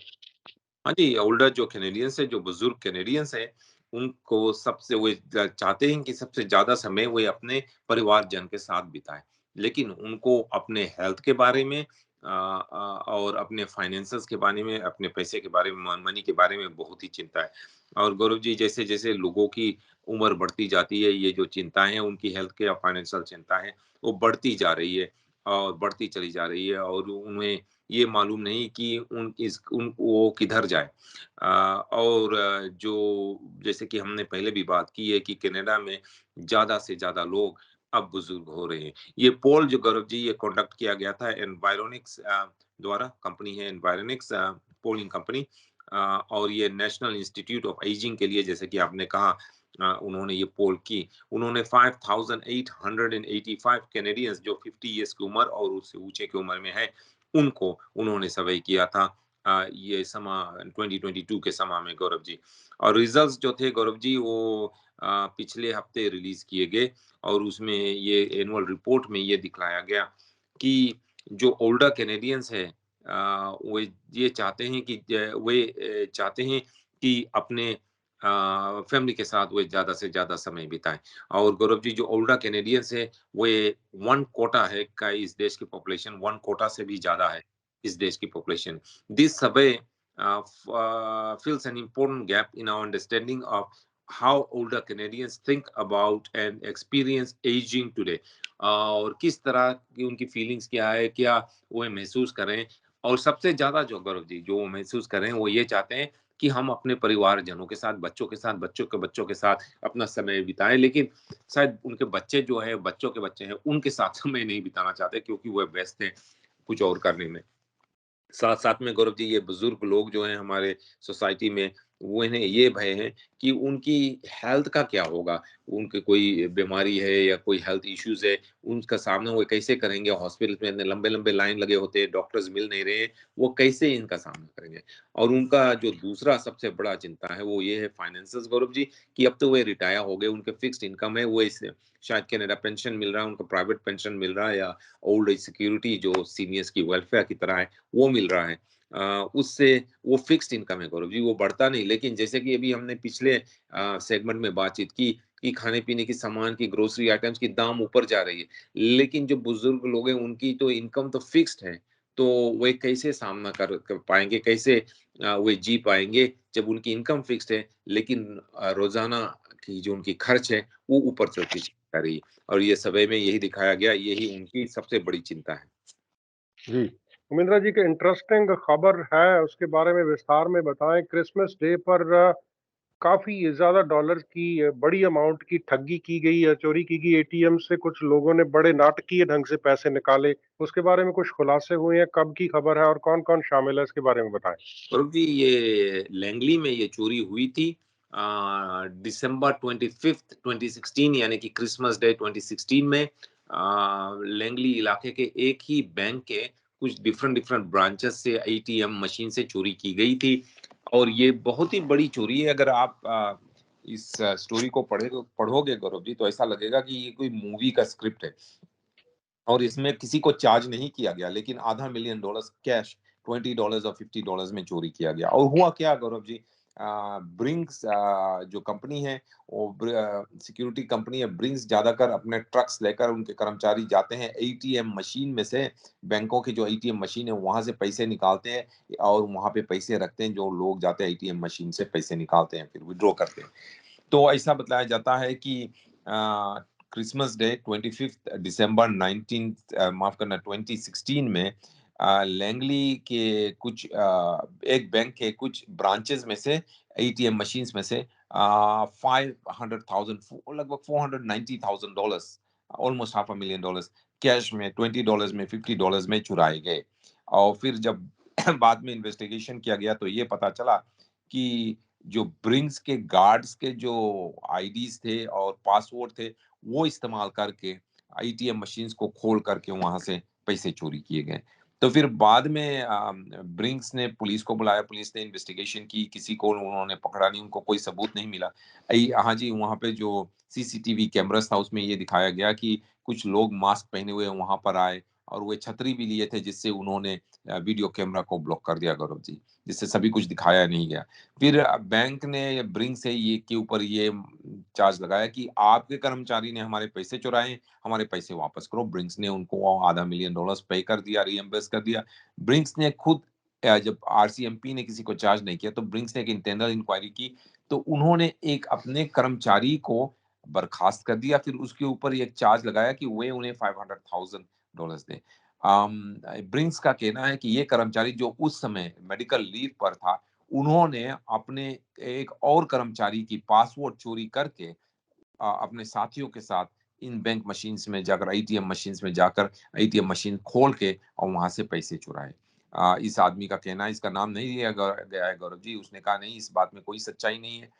Speaker 2: हाँ जी, ओल्डर जो कैनेडियंस है, जो बुजुर्ग कैनेडियंस हैं, उनको सबसे वो चाहते हैं कि सबसे ज़्यादा समय वो अपने परिवारजन के साथ बिताएँ। लेकिन उनको अपने हेल्थ के बारे में और अपने फाइनेंसेस के बारे में, अपने पैसे के बारे में, मनी के बारे में बहुत ही चिंता है। और गौरव जी, जैसे-जैसे लोगों की उम्र बढ़ती जाती है, ये जो चिंताएँ हैं, उनकी हेल्थ के और फाइनेंशियल चिंता है, वो बढ़ती जा रही है और बढ़ती चली जा रही है और उन्हें ये मालूम नहीं कि उन वो किधर जाए। और जो जैसे कि हमने पहले भी बात की है कि कनाडा में ज़्यादा से ज़्यादा लोग अब बुजुर्ग हो रहे हैं। ये पोल जो गौरव जी ये कंडक्ट किया गया था एनवायरोनिक्स द्वारा, कंपनी है एनवायरोनिक्स पोलिंग कंपनी। और ये नेशनल इंस्टीट्यूट ऑफ एजिंग के लिए जैसे कि आपने कहा उन्होंने ये पोल की। उन्होंने 5885 कैनेडियंस जो 50 इयर्स की उम्र और उससे ऊंचे की उम्र में है उनको उन्होंने सर्वे किया था ये समा 2022 के समा में गौरव जी। और रिजल्ट्स जो थे गौरव जी वो पिछले हफ्ते रिलीज किए गए और उसमें ये एनुअल रिपोर्ट में ये दिखलाया गया कि जो ओल्डर कैनेडियंस है वो ये चाहते हैं कि चाहते हैं कि अपने फैमिली के साथ वो ज़्यादा से ज़्यादा समय बिताएं। और गौरव जी जो ओल्डर कैनेडियंस है वो 1 कोटा है का इस देश की पॉपुलेशन 1 कोटा से भी ज़्यादा है इस देश की population. This survey fills an important gap in our understanding of how older Canadians think about and experience aging today। और किस तरह की उनकी फीलिंग्स क्या है, क्या वो महसूस कर रहे हैं। और सबसे ज़्यादा जो गौरव जी जो वो महसूस कर रहे हैं, वो ये चाहते हैं कि हम अपने परिवारजनों के साथ, बच्चों के साथ, बच्चों के साथ अपना समय बिताएँ। लेकिन शायद उनके बच्चे जो हैं, बच्चों के बच्चे हैं, उनके साथ समय नहीं बिताना चाहते क्योंकि वो व्यस्त हैं कुछ और करने में। साथ-साथ में गौरव जी ये बुजुर्ग लोग जो हैं हमारे सोसाइटी में, वो इन्हें ये भय है कि उनकी हेल्थ का क्या होगा? उनकी कोई बीमारी है या कोई हेल्थ इश्यूज़ है, उनका सामना वो कैसे करेंगे? हॉस्पिटल में इतने लंबे-लंबे लाइन लगे होते हैं, डॉक्टर्स मिल नहीं रहे हैं, वो कैसे इनका सामना करेंगे? और उनका जो दूसरा सबसे बड़ा चिंता है, वो ये है फाइनेंसेस गौरव जी, कि अब तो वे रिटायर हो गए, उनके फिक्स्ड इनकम है, वो इस शायद कनाडा पेंशन मिल रहा है, उनको प्राइवेट पेंशन मिल रहा है या ओल्ड एज सिक्योरिटी जो सीनियर्स की वेलफेयर की तरह है, वो मिल रहा है। उससे वो फिक्स्ड इनकम है गौरव जी, वो बढ़ता नहीं। लेकिन जैसे कि अभी हमने पिछले सेगमेंट में बातचीत की कि खाने-पीने की सामान की ग्रोसरी आइटम्स की दाम ऊपर जा रही है। लेकिन जो बुजुर्ग लोग हैं उनकी तो इनकम तो फिक्स्ड है, तो वे कैसे सामना कर पाएँगे, कैसे वे जी पाएँगे जब उनकी इनकम फिक्स्ड है, लेकिन रोज़ाना की जो उनकी खर्च है, वो ऊपर चलती जा रही है। और ये सर्वे में यही दिखाया गया, यही उनकी सबसे बड़ी चिंता है।
Speaker 1: जी। उमेंद्रा जी, एक इंटरेस्टिंग खबर है, उसके बारे में विस्तार में बताएँ। क्रिसमस डे पर काफ़ी ज़्यादा डॉलर्स की बड़ी अमाउंट की ठगी की गई या चोरी की गई। एटीएम से कुछ लोगों ने बड़े नाटकीय ढंग से पैसे निकाले। उसके बारे में कुछ खुलासे हुए हैं? कब की खबर है और कौन-कौन शामिल है, इसके बारे में बताएँ?
Speaker 2: और भी ये लैंगली में ये चोरी हुई थी दिसंबर 25th 2016 यानी कि क्रिसमस डे 2016 में लैंगली इलाके के एक ही बैंक के कुछ डिफरेंट डिफरेंट ब्रांचेस से एटीएम मशीन से चोरी की गई थी और ये बहुत ही बड़ी चोरी है। अगर आप इस स्टोरी को पढ़ोगे गौरव जी तो ऐसा लगेगा कि ये कोई मूवी का स्क्रिप्ट है। और इसमें किसी को चार्ज नहीं किया गया, लेकिन $500,000 मिलियन कैश $20 और $50 में चोरी किया गया। और हुआ क्या गौरव जी, ब्रिंक्स जो कंपनी है, वो सिक्योरिटी कंपनी है ब्रिंक्स, ज्यादातर अपने ट्रक्स लेकर उनके कर्मचारी जाते हैं एटीएम मशीन में से, बैंकों की जो एटीएम मशीन है वहां से पैसे निकालते हैं और वहां पे पैसे रखते हैं। जो लोग जाते हैं एटीएम मशीन से पैसे निकालते हैं, फिर विड्रॉ करते हैं। तो ऐसा बताया जाता है कि क्रिसमस डे 25 दिसंबर 19 माफ करना 2016 में लैंगली के कुछ एक बैंक के कुछ ब्रांचेस में से, एटीएम मशीन्स में से 500,000 लगभग $490,000, ऑलमोस्ट $500,000 कैश में, $20 में, $50 में चुराए गए। और फिर जब बाद में इन्वेस्टिगेशन किया गया तो ये पता चला कि जो ब्रिंक्स के गार्ड्स के जो आईडीज थे और पासवर्ड थे, वो इस्तेमाल करके एटीएम मशीन्स को खोल करके वहां से पैसे चोरी किए गए। तो फिर बाद में ब्रिंक्स ने पुलिस को बुलाया, पुलिस ने इन्वेस्टिगेशन की, किसी को उन्होंने पकड़ा नहीं, उनको कोई सबूत नहीं मिला। हाँ जी, वहां पे जो सीसीटीवी कैमरास था उसमें ये दिखाया गया कि कुछ लोग मास्क पहने हुए वहां पर आए और वो छतरी भी लिए थे, जिससे उन्होंने वीडियो कैमरा को ब्लॉक कर दिया गौरव जी, जिससे सभी कुछ दिखाया नहीं गया। फिर बैंक ने ब्रिंक से ये के ऊपर ये चार्ज लगाया कि आपके कर्मचारी ने हमारे पैसे चुराए, हमारे पैसे वापस करो। ब्रिंक्स ने उनको $500,000 पे कर दिया, रीएम्बर्स कर दिया। ब्रिंक्स ने खुद जब आरसीएमपी ने किसी को चार्ज नहीं किया तो ब्रिंक्स ने एक इंटरनल इंक्वायरी की, तो उन्होंने एक अपने कर्मचारी को बर्खास्त कर दिया। फिर उसके ऊपर एक चार्ज लगाया कि वे उन्हें $500,000 दें। ब्रिंक्स का कहना है कि ये कर्मचारी जो उस समय मेडिकल लीव पर था, उन्होंने अपने एक और कर्मचारी की पासवर्ड चोरी करके अपने साथियों के साथ इन बैंक मशीन्स में जाकर, एटीएम मशीन्स में जाकर एटीएम मशीन खोल के और वहां से पैसे चुराए। इस आदमी का कहना है, इसका नाम नहीं लिया गया है गौरव जी, उसने कहा नहीं, इस बात में कोई सच्चाई नहीं है।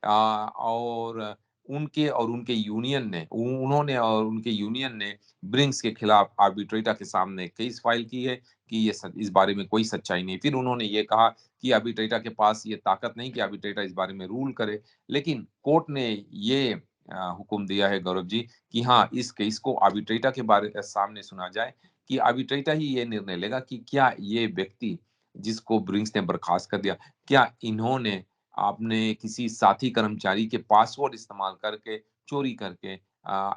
Speaker 2: और उनके यूनियन ने उन्होंने और उनके यूनियन ने ब्रिंक्स के खिलाफ आर्बिट्रेटर के सामने केस फाइल की है कि इस बारे में कोई सच्चाई नहीं। फिर उन्होंने ये कहा कि आर्बिट्रेटर के पास ये ताकत नहीं कि आर्बिट्रेटर इस बारे में रूल करे, लेकिन कोर्ट ने ये हुक्म दिया है गौरव जी कि हाँ, इस केस को आर्बिट्रेटर के बारे सामने सुना जाए, कि आर्बिट्रेटर ही ये निर्णय लेगा कि क्या ये व्यक्ति जिसको ब्रिंक्स ने बर्खास्त कर दिया, क्या इन्होंने आपने किसी साथी कर्मचारी के पासवर्ड इस्तेमाल करके, चोरी करके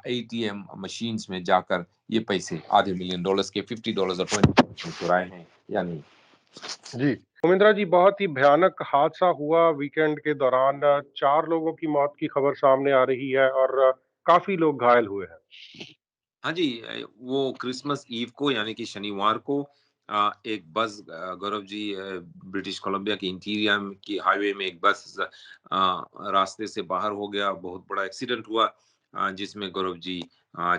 Speaker 2: एटीएम मशीन्स में जाकर ये पैसे $500,000 के $50 और $20 चुराए हैं या नहीं।
Speaker 1: जी, उमेंद्रा जी, बहुत ही भयानक हादसा हुआ वीकेंड के दौरान। 4 लोगों की मौत की खबर सामने आ रही है और काफ़ी लोग घायल हुए हैं।
Speaker 2: हाँ जी, वो क्रिसमस ईव को यानी कि शनिवार को एक बस गौरव जी ब्रिटिश कोलंबिया के इंटीरियर की हाईवे में एक बस रास्ते से बाहर हो गया, बहुत बड़ा एक्सीडेंट हुआ जिसमें गौरव जी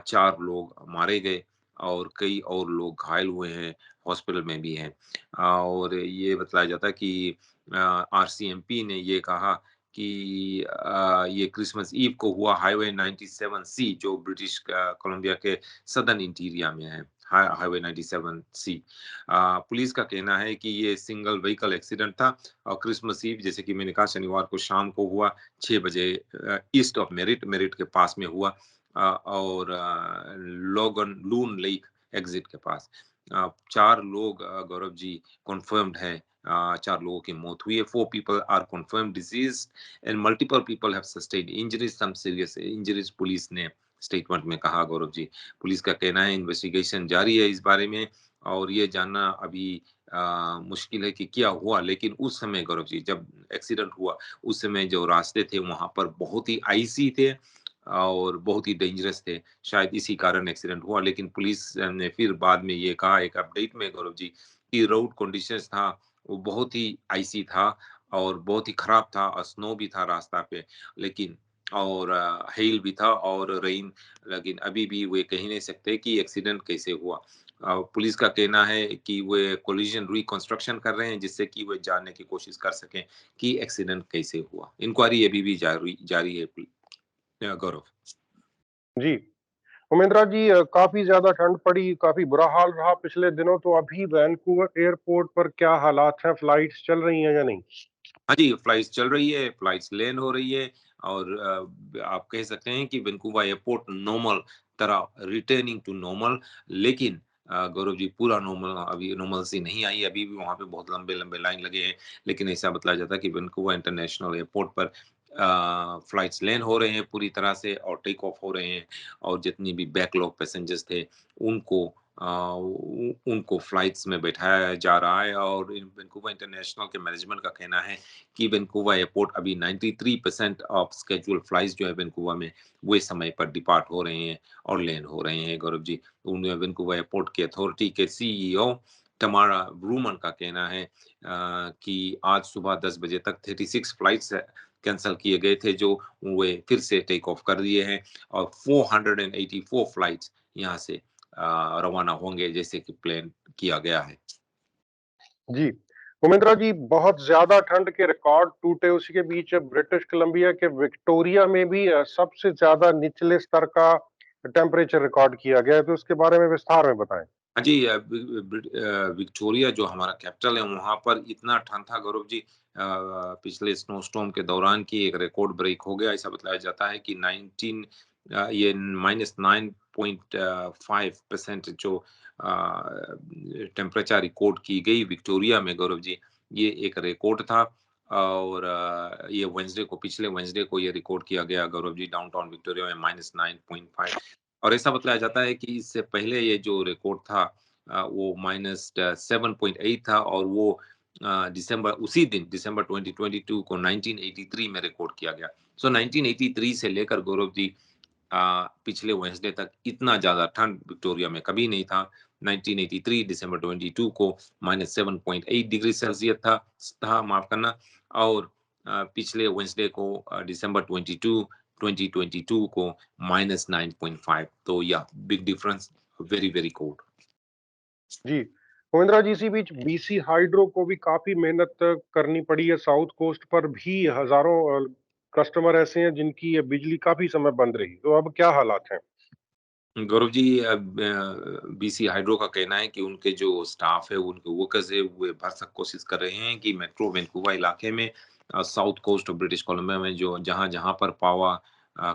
Speaker 2: 4 लोग मारे गए और कई और लोग घायल हुए हैं, हॉस्पिटल में भी हैं। और ये बताया जाता है कि आरसीएमपी ने ये कहा कि ये क्रिसमस ईव को हुआ हाईवे 97 सी, जो ब्रिटिश कोलंबिया के सदर्न इंटीरियर में है, हाईवे 97 सी। पुलिस का कहना है कि ये सिंगल व्हीकल एक्सीडेंट था और क्रिसमस ईव, जैसे कि मैंने कहा, शनिवार को शाम को हुआ 6 बजे ईस्ट ऑफ मेरिट के पास में हुआ और लोगन लून लेक एग्जिट के पास। 4 लोग गौरव जी कंफर्म्ड है, 4 लोगों की मौत हुई है। 4 people are confirmed deceased and multiple people have sustained injuries, some serious injuries, police ने स्टेटमेंट में कहा गौरव जी। पुलिस का कहना है इन्वेस्टिगेशन जारी है इस बारे में और ये जानना अभी मुश्किल है कि क्या हुआ, लेकिन उस समय गौरव जी जब एक्सीडेंट हुआ उस समय जो रास्ते थे वहां पर बहुत ही आइसी थे और बहुत ही डेंजरस थे, शायद इसी कारण एक्सीडेंट हुआ। लेकिन पुलिस ने फिर बाद में ये कहा एक अपडेट में गौरव जी कि रोड कंडीशंस था वो बहुत ही आइसी था और बहुत ही खराब था और स्नो भी था रास्ता पे, लेकिन और हेल भी था और रेन, लेकिन अभी भी वे कह नहीं सकते कि एक्सीडेंट कैसे हुआ। पुलिस का कहना है कि वे कोलिजन रिकंस्ट्रक्शन कर रहे हैं जिससे कि वे जानने की कोशिश कर सकें कि एक्सीडेंट कैसे हुआ। इंक्वायरी अभी भी जारी जारी है गौरव।
Speaker 1: जी, उमेंद्रा जी, काफ़ी ज़्यादा ठंड पड़ी, काफ़ी बुरा हाल रहा पिछले दिनों, तो अभी वैंकूवर एयरपोर्ट पर क्या हालात हैं? फ्लाइट्स चल रही हैं या नहीं?
Speaker 2: हाँ जी, फ्लाइट्स चल रही है, फ्लाइट्स लैंड हो रही है। और आप कह सकते हैं कि वैंकूवर एयरपोर्ट नॉर्मल तरह रिटर्निंग टू नॉर्मल, लेकिन गौरव जी पूरा नॉर्मल अभी नॉर्मलसी नहीं आई, अभी भी वहाँ पे बहुत लंबे-लंबे लाइन लगे हैं। लेकिन ऐसा बताया जाता है कि वैंकूवर इंटरनेशनल एयरपोर्ट पर फ्लाइट्स लैंड हो रहे हैं पूरी तरह से और टेक ऑफ हो रहे हैं, और जितनी भी बैकलॉग पैसेंजर्स थे उनको उनको फ्लाइट्स में बैठाया जा रहा है। और वैंकूवर इंटरनेशनल के मैनेजमेंट का कहना है कि वैंकूवर एयरपोर्ट अभी 93% ऑफ स्केड्यूल फ्लाइट्स जो है वैंकूवर में वे समय पर डिपार्ट हो रहे हैं और लैंड हो रहे हैं गौरव जी। उन्हें वैंकूवर एयरपोर्ट के अथॉरिटी के सीईओ टमारा ब्रूमन का कहना है कि आज सुबह 10 बजे तक 36 फ्लाइट्स कैंसल किए गए थे जो वे फिर से टेक ऑफ कर दिए हैं, और 484 फ्लाइट्स यहाँ से रवाना होंगे जैसे कि प्लान किया गया है।
Speaker 1: जी, उमेंद्रा जी, बहुत ज़्यादा ठंड के रिकॉर्ड टूटे, उसी के बीच ब्रिटिश कोलंबिया के विक्टोरिया में भी सबसे ज़्यादा निचले स्तर का टेम्परेचर रिकॉर्ड किया गया है, तो उसके बारे में विस्तार में बताएँ?
Speaker 2: हाँ जी, विक्टोरिया जो हमारा कैपिटल है वहाँ पर इतना ठंड था गौरव जी, पिछले स्नो स्टॉर्म के दौरान की एक रिकॉर्ड ब्रेक हो गया। ऐसा बताया जाता है कि 19 ये -9.5% जो टेम्परेचर रिकॉर्ड की गई विक्टोरिया में गौरव जी, ये एक रिकॉर्ड था। और ये वेडनेसडे को, पिछले वेडनेसडे को ये रिकॉर्ड किया गया गौरव जी डाउनटाउन विक्टोरिया में -9.5। और ऐसा बताया जाता है कि इससे पहले ये जो रिकॉर्ड था वो -7.8 था, और वो दिसंबर उसी दिन दिसंबर 2022 को 1983 में रिकॉर्ड किया गया। सो 1983 से लेकर गौरव जी पिछले वेडनेसडे तक इतना ज़्यादा ठंड विक्टोरिया में कभी नहीं था। 1983 दिसंबर 22 को -7.8 डिग्री सेल्सियस था माफ़ करना। और पिछले वेडनेसडे को दिसंबर 22 को -9.5, तो या big difference, very very cold.
Speaker 1: जी, उमेंद्रा जी, इसी बीच बीसी हाइड्रो को भी काफ़ी मेहनत करनी पड़ी है, साउथ कोस्ट पर भी हज़ारों कस्टमर ऐसे हैं जिनकी बिजली काफ़ी समय बंद रही, तो अब क्या हालात हैं?
Speaker 2: गौरव जी, बीसी हाइड्रो का कहना है कि उनके जो स्टाफ है, उनके वर्कर्स है, वो भरसक कोशिश कर रहे हैं कि मेट्रो वैंकूवर इलाके में, south coast of British Columbia में जो जहाँ-जहाँ पर पावर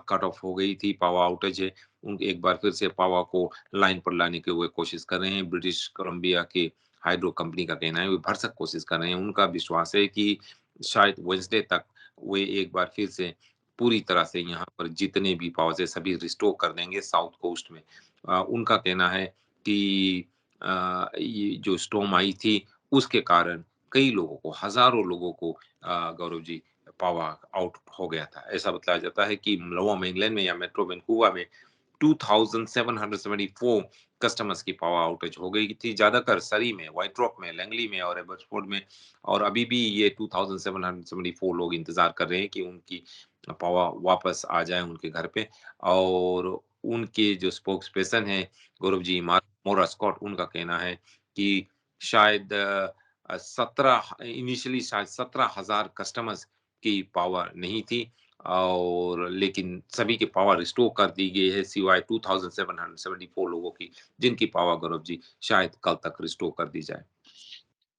Speaker 2: कट ऑफ हो गई थी, पावर आउटेज है, उन एक बार फिर से पावर को लाइन पर लाने की वो कोशिश कर रहे हैं। ब्रिटिश कोलंबिया के हाइड्रो कंपनी का कहना है, वो भरसक कोशिश कर रहे हैं। उनका विश्वास है कि शायद वेडनेसडे तक वे एक बार फिर से पूरी तरह से यहाँ पर जितने भी पावर्स है सभी रिस्टोर कर देंगे साउथ कोस्ट में। उनका कहना है कि ये जो स्टॉर्म आई थी उसके कारण कई लोगों को, हज़ारों लोगों को गौरव जी पावर आउट हो गया था। ऐसा बताया जाता है कि लोअर मेनलैंड में या मेट्रो वैंकूवर में 2774 कस्टमर्स की पावर आउटेज हो गई थी, ज्यादातर सरी में, व्हाइट रॉक में, लैंगली में और एबर्सफोर्ड में। और अभी भी ये 2774 लोग इंतजार कर रहे हैं कि उनकी पावर वापस आ जाए उनके घर पे। और उनके जो स्पोक्स पर्सन है गौरव जी, मोरा स्कॉट, उनका कहना है कि शायद 17 इनिशियली शायद 17,000 कस्टमर्स की पावर नहीं थी, और लेकिन सभी की पावर रिस्टोर कर दी गई है सिवाय 2774 लोगों की, जिनकी पावर गौरव जी शायद कल तक रिस्टोर कर दी जाए।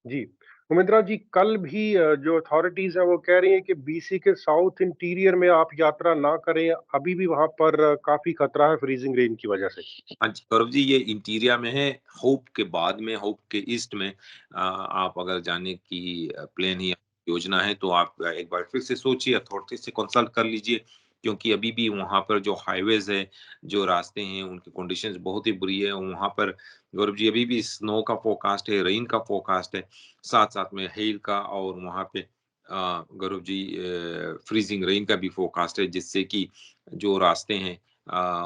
Speaker 1: जी, उमेंद्रा जी, कल भी जो अथॉरिटीज़ हैं वो कह रही हैं कि बीसी के साउथ इंटीरियर में आप यात्रा ना करें, अभी भी वहाँ पर काफ़ी खतरा है फ्रीजिंग रेन की वजह से।
Speaker 2: हाँ जी, गौरव जी, ये इंटीरिया में है, होप के बाद में, होप के ईस्ट में आप अगर जाने की प्लान या योजना है तो आप एक बार फिर से सोचिए, अथॉरिटी से कंसल्ट कर लीजिए, क्योंकि अभी भी वहाँ पर जो हाईवेज़ है, जो रास्ते हैं, उनकी कंडीशंस बहुत ही बुरी है। वहाँ पर गौरव जी अभी भी स्नो का फ़ोरकास्ट है, रेन का फ़ोरकास्ट है, साथ-साथ में हेल का, और वहाँ पे गौरव जी फ्रीजिंग रेन का भी फ़ोरकास्ट है, जिससे कि जो रास्ते हैं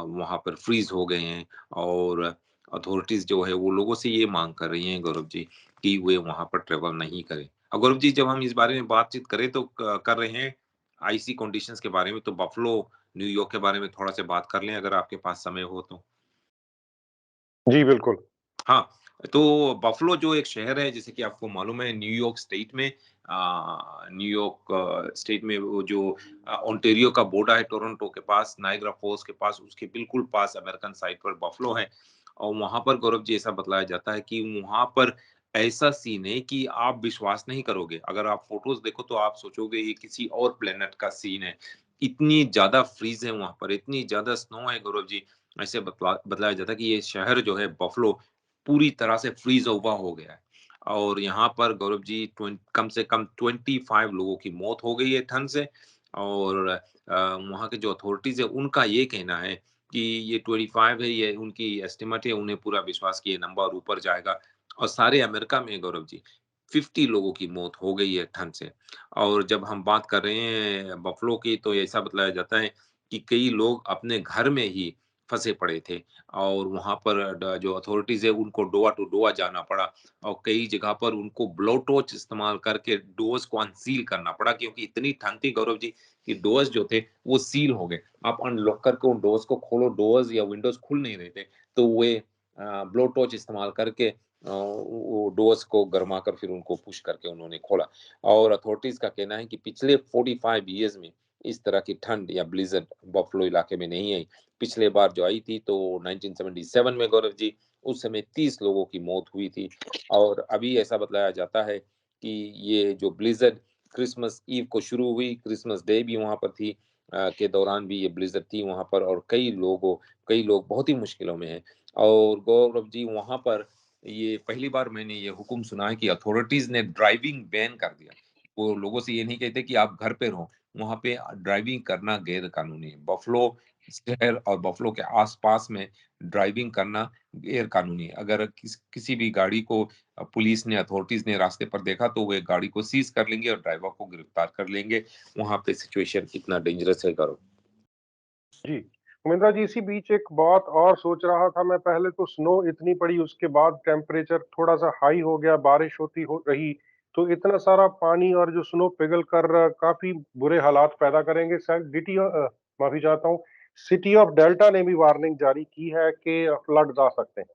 Speaker 2: वहाँ पर फ्रीज़ हो गए हैं। और अथॉरिटीज़ जो है वो लोगों से ये माँग कर रही हैं गौरव जी कि वे वहाँ पर ट्रैवल नहीं करें। और गौरव जी, जब हम इस बारे में बातचीत करें तो क कर रहे हैं आइसी कंडीशंस के बारे में, तो बफ़लो, न्यूयॉर्क के बारे में थोड़ा-सा बात कर लें अगर आपके पास समय हो तो?
Speaker 1: जी, बिल्कुल।
Speaker 2: हाँ, तो बफ़लो जो एक शहर है, जैसे कि आपको मालूम है, न्यूयॉर्क स्टेट में, न्यूयॉर्क स्टेट में वो जो ओंटारियो का बॉर्डर है टोरंटो के पास, नायग्रा फॉल्स के पास, उसके बिल्कुल पास अमेरिकन साइड पर बफ़लो है। और वहाँ पर गौरव जी ऐसा बतलाया जाता है कि वहाँ पर ऐसा सीन है कि आप विश्वास नहीं करोगे। अगर आप फ़ोटोज़ देखो तो आप सोचोगे ये किसी और प्लैनेट का सीन है। इतनी ज़्यादा फ्रीज़ है वहाँ पर, इतनी ज़्यादा स्नो है गौरव जी, ऐसे बतलाया जाता है कि ये शहर जो है बफ़लो पूरी तरह से फ्रीज़ ओवर हो गया है। और यहाँ पर गौरव जी कम से कम 25 लोगों की मौत हो गई है ठंड से। और वहाँ के जो अथॉरिटीज़ है उनका ये कहना है कि ये 25 है, ये उनकी एस्टिमेट है, उन्हें पूरा विश्वास कि ये नंबर ऊपर जाएगा। और सारे अमेरिका में गौरव जी 50 लोगों की मौत हो गई है ठंड से। और जब हम बात कर रहे हैं बफलो की, तो ऐसा बतलाया जाता है कि कई लोग अपने घर में ही फँसे पड़े थे और वहाँ पर जो अथॉरिटीज़ है उनको डोआ टू डोआ जाना पड़ा और कई जगह पर उनको ब्लो टॉर्च इस्तेमाल करके डोर्स को अनसील करना पड़ा, क्योंकि इतनी ठंड थी गौरव जी कि डोर्स जो थे वो सील हो गए। आप अनलॉक करके उन डोर्स को खोलो, डोर्स या विंडोज़ खुल नहीं रहे थे। तो वे ब्लो टॉर्च इस्तेमाल करके वो डोर्स को गरमाकर फिर उनको पुश करके उन्होंने खोला। और अथॉरिटीज़ का कहना है कि पिछले 45 इयर्स में इस तरह की ठंड या ब्लिज़र्ड बफलो इलाके में नहीं आई। पिछले बार जो आई थी तो 1977 में गौरव जी, उस समय 30 लोगों की मौत हुई थी। और अभी ऐसा बतलाया जाता है कि ये जो ब्लिज़र्ड क्रिसमस ईव को शुरू हुई, क्रिसमस डे भी वहाँ पर थी के दौरान भी ये ब्लिज़र्ड थी वहाँ पर और कई लोग बहुत ही मुश्किलों में हैं। और गौरव जी वहाँ पर ये पहली बार मैंने ये हुक्म सुना है कि अथॉरिटीज़ ने ड्राइविंग बैन कर दिया। वो लोगों से ये नहीं कहते कि आप घर पे रहो, वहाँ पे ड्राइविंग करना गैर कानूनी है। बफलो शहर और बफलो के आस-पास में ड्राइविंग करना गैर कानूनी है। अगर किसी भी गाड़ी को पुलिस ने, अथॉरिटीज़ ने रास्ते पर देखा तो वे गाड़ी को सीज़ कर लेंगे और ड्राइवर को गिरफ्तार कर लेंगे। वहाँ पे सिचुएशन इतना डेंजरस है गौरव।
Speaker 1: जी। उमेंद्रा जी, इसी बीच एक बात और सोच रहा था मैं, पहले तो स्नो इतनी पड़ी, उसके बाद टेम्परेचर थोड़ा-सा हाई हो गया, बारिश होती हो रही, तो इतना सारा पानी और जो स्नो पिघल कर काफ़ी बुरे हालात पैदा करेंगे। शायद माफ़ी चाहता हूँ, सिटी ऑफ डेल्टा ने भी वार्निंग जारी की है कि फ्लड्स आ सकते हैं।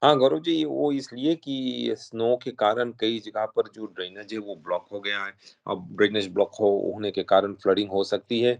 Speaker 2: हाँ, गौरव जी, वो इसलिए कि स्नो के कारण कई जगह पर जो ड्रेनेज है वो ब्लॉक हो गया है। अब ड्रेनेज ब्लॉक होने के कारण फ्लडिंग हो सकती है।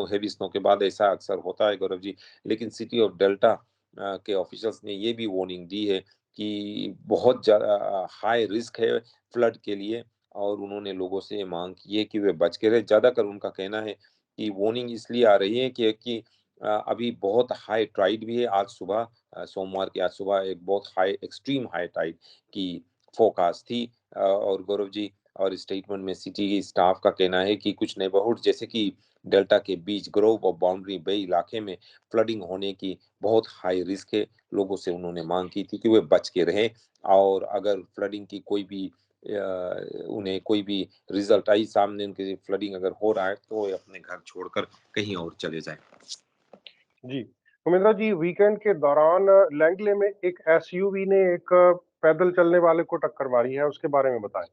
Speaker 2: हेवी स्नो के बाद ऐसा अक्सर होता है गौरव जी। लेकिन सिटी ऑफ डेल्टा के ऑफिशियल्स ने ये भी वार्निंग दी है कि बहुत ज़्यादा हाई रिस्क है फ्लड के लिए और उन्होंने लोगों से माँग की है कि वे बच के रहें। ज़्यादातर उनका कहना है कि वार्निंग इसलिए आ रही है कि अभी बहुत हाई टाइड भी है। आज सुबह सोमवार की आज सुबह एक बहुत हाई एक्सट्रीम हाई टाइड की फोरकास्ट थी। और गौरव जी और स्टेटमेंट में सिटी स्टाफ का कहना है कि कुछ नेबरहुड जैसे कि डेल्टा के बीच ग्रोव और बाउंड्री बे इलाके में फ्लडिंग होने की बहुत हाई रिस्क है। लोगों से उन्होंने मांग की थी कि वे बच के रहें और अगर फ्लडिंग की उन्हें कोई भी रिजल्ट आई सामने, उनके फ्लडिंग अगर हो रहा है तो वे अपने घर छोड़कर कहीं और चले जाएं।
Speaker 1: जी। उमेंद्रा जी, वीकेंड के दौरान लैंगले में एक एसयूवी ने एक पैदल चलने वाले को टक्कर मारी है, उसके बारे में बताएँ?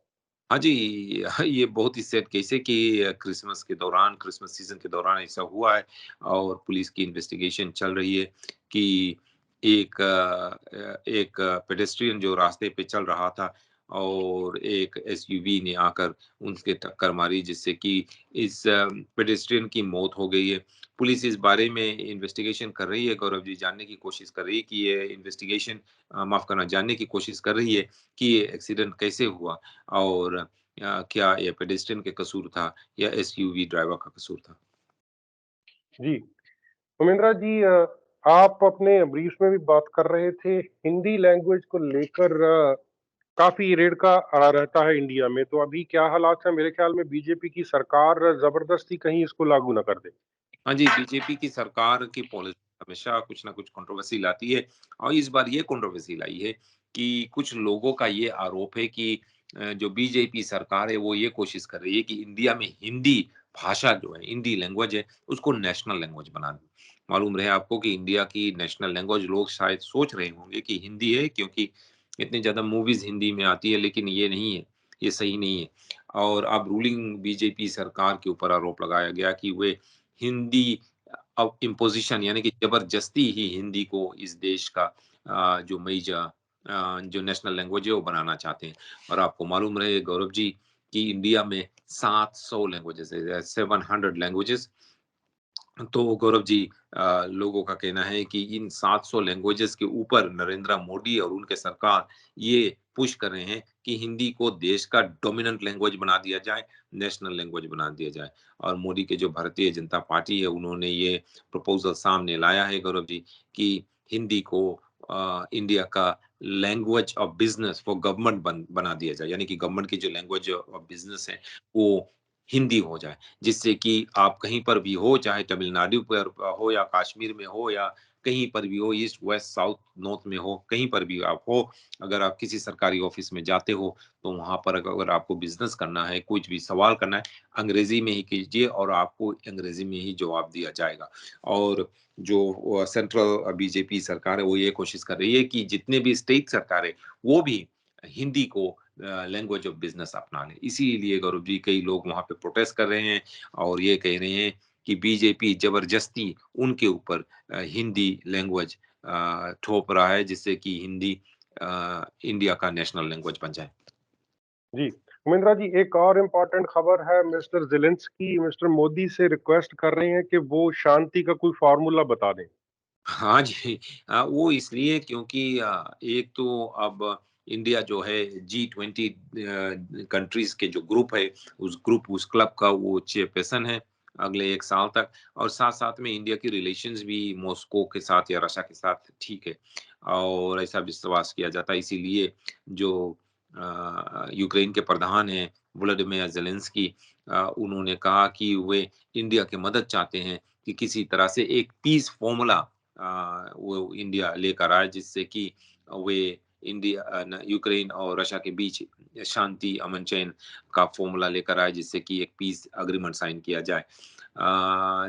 Speaker 2: हाँ जी, हाँ, ये बहुत ही सैड केस है कि क्रिसमस के दौरान, क्रिसमस सीज़न के दौरान ऐसा हुआ है और पुलिस की इन्वेस्टिगेशन चल रही है कि एक पेडेस्ट्रियन जो रास्ते पे चल रहा था और एक एसयूवी ने आकर उनके टक्कर मारी, जिससे कि इस पेडेस्ट्रियन की मौत हो गई है। पुलिस इस बारे में इन्वेस्टिगेशन कर रही है गौरव जी, जानने की कोशिश कर रही है कि ये इन्वेस्टिगेशन माफ़ करना, जानने की कोशिश कर रही है कि ये एक्सीडेंट कैसे हुआ और क्या ये पेडेस्ट्रियन के कसूर था या एसयूवी ड्राइवर का कसूर था?
Speaker 1: जी। उमेंद्रा जी, आप अपने ब्रीफ में भी बात कर रहे थे, हिंदी लैंग्वेज को लेकर काफ़ी रेड़का रहता है इंडिया में, तो अभी क्या हालात हैं? मेरे ख्याल में बीजेपी की सरकार ज़बरदस्ती कहीं इसको लागू ना कर दे।
Speaker 2: हाँ जी, बीजेपी की सरकार की पॉलिसी हमेशा कुछ ना कुछ कंट्रोवर्सी लाती है और इस बार ये कंट्रोवर्सी लाई है कि कुछ लोगों का ये आरोप है कि जो बीजेपी सरकार है वो ये कोशिश कर रही है कि इंडिया में हिंदी भाषा जो है, हिंदी लैंग्वेज है, उसको नेशनल लैंग्वेज बना दें। मालूम रहे आपको कि इंडिया की नेशनल लैंग्वेज लोग शायद सोच रहे होंगे कि हिंदी है, क्योंकि इतनी ज़्यादा मूवीज़ हिंदी में आती है, लेकिन ये नहीं है, ये सही नहीं है। और अब रूलिंग बीजेपी सरकार के ऊपर आरोप लगाया गया कि वे हिंदी अब इम्पोज़िशन यानी कि ज़बरदस्ती ही हिंदी को इस देश का जो नेशनल लैंग्वेज है वो बनाना चाहते हैं। और आपको मालूम रहे गौरव जी कि इंडिया में 700 लैंग्वेजेज़ है, 700 लैंग्वेजेज़ तो गौरव जी, लोगों का कहना है कि इन 700 लैंग्वेजेस के ऊपर नरेंद्र मोदी और उनके सरकार ये पुश कर रहे हैं कि हिंदी को देश का डोमिनेंट लैंग्वेज बना दिया जाए, नेशनल लैंग्वेज बना दिया जाए। और मोदी के जो भारतीय जनता पार्टी है, उन्होंने ये प्रपोजल सामने लाया है गौरव जी, कि हिंदी को इंडिया का language of business for government बना दिया जाए, यानी कि गवर्नमेंट की जो लैंग्वेज ऑफ बिजनेस है वो हिंदी हो जाए, जिससे कि आप कहीं पर भी हो, चाहे तमिलनाडु पर हो या कश्मीर में हो या कहीं पर भी हो, ईस्ट, वेस्ट, साउथ, नॉर्थ में हो, कहीं पर भी आप हो, अगर आप किसी सरकारी ऑफिस में जाते हो, तो वहाँ पर अगर आपको बिज़नेस करना है, कुछ भी सवाल करना है, अंग्रेज़ी में ही कीजिए और आपको अंग्रेज़ी में ही जवाब दिया जाएगा। और जो सेंट्रल बीजेपी सरकार है, वो ये कोशिश कर रही है कि जितने भी स्टेट सरकार है, वो भी हिंदी को लैंग्वेज ऑफ बिजनेस अपना लें। इसीलिए गौरव जी, कई लोग वहाँ पे प्रोटेस्ट कर रहे हैं और ये कह रहे हैं कि बीजेपी जबरदस्ती उनके ऊपर हिंदी लैंग्वेज थोप रहा है, जिससे कि हिंदी इंडिया का नेशनल लैंग्वेज बन जाए।
Speaker 1: जी, उमेंद्रा जी, एक और इम्पोर्टेंट खबर है, मिस्टर ज़ेलेंस्की मिस्टर मोदी से रिक्वेस्ट कर रहे हैं कि वो शांति का कोई फ़ॉर्मूला बता दें।
Speaker 2: हाँ जी, वो इसलिए क्योंकि एक तो अब इंडिया जो है G20 कंट्रीज़ के जो ग्रुप है, उस क्लब का वो चेयरपर्सन है अगले 1 साल तक। और साथ-साथ में इंडिया की रिलेशंस भी मॉस्को के साथ या रशिया के साथ ठीक है, और ऐसा विश्वास किया जाता है। इसीलिए जो यूक्रेन के प्रधान हैं व्लादिमीर ज़ेलेंस्की, उन्होंने कहा कि वे इंडिया की मदद चाहते हैं कि किसी तरह से एक पीस फ़ॉर्मूला वो इंडिया लेकर आए, जिससे कि वे यूक्रेन और रशिया के बीच शांति, अमन-चैन का फ़ॉर्मूला लेकर आए, जिससे कि एक पीस एग्रीमेंट साइन किया जाए।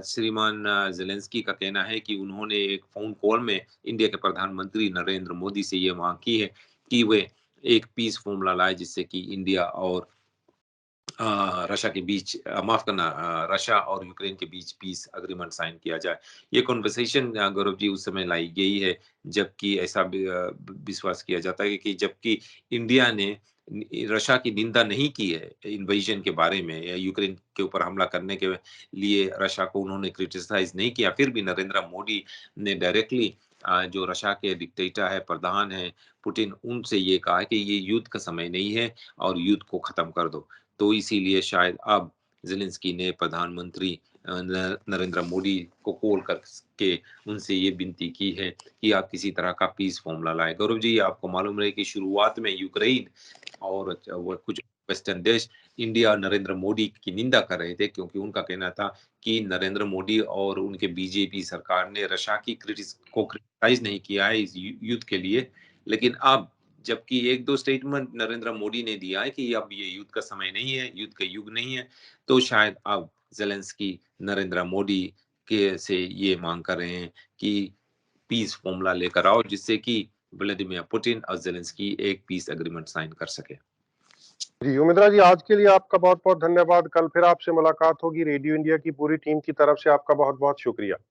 Speaker 2: श्रीमान ज़ेलेंस्की का कहना है कि उन्होंने एक फ़ोन कॉल में इंडिया के प्रधानमंत्री नरेंद्र मोदी से ये माँग की है कि वे एक पीस फ़ॉर्मूला लाए, जिससे कि इंडिया और रशिया के बीच माफ़ करना, रशिया और यूक्रेन के बीच पीस एग्रीमेंट साइन किया जाए। ये कन्वर्सेशन गौरव जी उस समय लाई गई है, जबकि ऐसा विश्वास किया जाता है कि जबकि इंडिया ने रशिया की निंदा नहीं की है इन्वेजन के बारे में या यूक्रेन के ऊपर हमला करने के लिए रशिया को उन्होंने क्रिटिसाइज़ नहीं किया, फिर भी नरेंद्र मोदी ने डायरेक्टली जो रशिया के डिक्टेटर है, प्रधान है पुतिन, उनसे ये कहा है कि ये युद्ध का समय नहीं है और युद्ध को खत्म कर दो। तो इसीलिए शायद अब ज़ेलेंस्की ने प्रधानमंत्री नरेंद्र मोदी को कॉल करके उनसे ये विनती की है कि आप किसी तरह का पीस फ़ॉर्मूला लाएँ। गौरव जी, आपको मालूम रहे कि शुरुआत में यूक्रेन और वो कुछ वेस्टर्न देश इंडिया और नरेंद्र मोदी की निंदा कर रहे थे, क्योंकि उनका कहना था कि नरेंद्र मोदी और उनके बीजेपी सरकार ने रशिया की क्रिटिसाइज़ नहीं किया है इस युद्ध के लिए। लेकिन अब जबकि 1-2 स्टेटमेंट नरेंद्र मोदी ने दिया है कि अब ये युद्ध का समय नहीं है, युद्ध का युग नहीं है, तो शायद अब ज़ेलेंस्की नरेंद्र मोदी के से ये माँग कर रहे हैं कि पीस फ़ॉर्मूला लेकर आओ, जिससे कि व्लादिमीर पुतिन और ज़ेलेंस्की एक पीस एग्रीमेंट साइन कर सकें।
Speaker 1: जी, उमेंद्रा जी, आज के लिए आपका बहुत-बहुत धन्यवाद। कल फिर आपसे मुलाकात होगी। रेडियो इंडिया की पूरी टीम की तरफ से आपका बहुत-बहुत शुक्रिया।